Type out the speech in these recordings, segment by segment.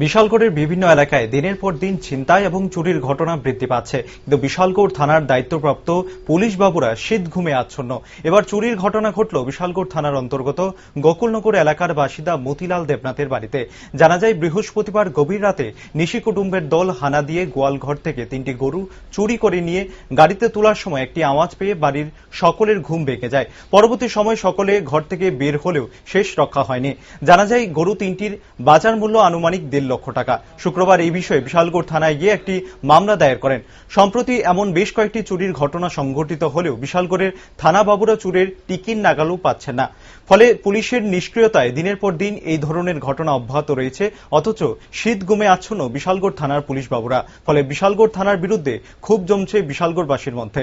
বিশালগড়ের বিভিন্ন এলাকায় দিনের পর দিন ছিনতাই এবং চুরির ঘটনা বৃদ্ধি পাচ্ছে, কিন্তু বিশালগড় থানার দায়িত্বপ্রাপ্ত পুলিশ বাবুরা শীত ঘুমে আচ্ছন্ন। এবার চুরির ঘটনা ঘটল বিশালগড় থানার অন্তর্গত গোকুলনগর এলাকার বাসিন্দা মতিলাল দেবনাথের বাড়িতে। জানা যায়, বৃহস্পতিবার গভীর রাতে নিশি কুটুম্বের দল হানা দিয়ে গোয়ালঘর থেকে 3টি গরু চুরি করে নিয়ে গাড়িতে তোলার সময় একটি আওয়াজ পেয়ে বাড়ির সকলের ঘুম ভেঙে যায়। পরবর্তী সময় সকলে ঘর থেকে বের হলেও শেষ রক্ষা হয়নি। জানা যায়, গরু 3টির বাজার মূল্য আনুমানিক 1.5 লক্ষ টাকা। শুক্রবার এই বিষয়ে বিশালগড় থানায় গিয়ে একটি মামলা দায়ের করেন। সম্প্রতি এমন বেশ কয়েকটি চুরির ঘটনা সংঘটিত হলেও বিশালগড়ের থানা বাবুরা চুরের টিকির নাগালও পাচ্ছেন না। ফলে পুলিশের নিষ্ক্রিয়তায় দিনের পর দিন এই ধরনের ঘটনা অব্যাহত রয়েছে। অথচ শীত ঘুমে আচ্ছন্ন বিশালগড় থানার পুলিশ বাবুরা। ফলে বিশালগড় থানার বিরুদ্ধে ক্ষোভ জমছে বিশালগড়বাসীর মধ্যে।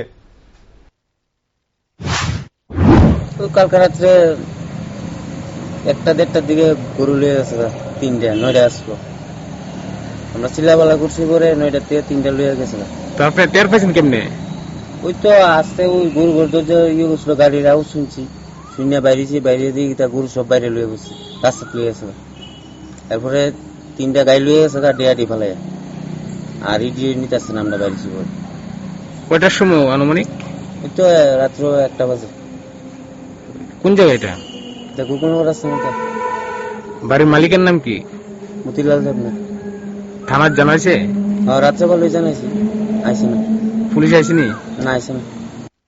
কালকে রাত্রে 1টা-1.5টার দিকে গরু লিয়ে গেছে, 9টা আসলো। আমরা চিল্লাপাল্লা করছি, করে 9টার থেকে 3টা লিয়ে গেছে। তো আপনি টের পাইছেন কেমনে? ওই তো আসতে ওই গরু যে ইয়ে করছিল, গাড়ির আওয়াজ শুনছি, শুনে বাইরে দিয়ে তা গরু সব বাইরে লিয়ে গেছে, রাস্তা লিয়ে গেছে। তারপরে 3টা গাড়ি লিয়ে গেছে, ডিয়াটি ফেলাই আর ইডি নিতে আসছে না। আমরা বাইরেছি কয়টার সময় আনুমানিক? ওই তো রাত্র 1টা বাজে। কোন জায়গা এটা? গোকুলনগর রাস্তা মতো। বাড়ির মালিকের নাম কি? মতিলাল দেবনাথ। থানার জানাইছে? রাত্রে বলে জানাইছি, আইসি না। পুলিশ আইসেনি? না, আইসি না।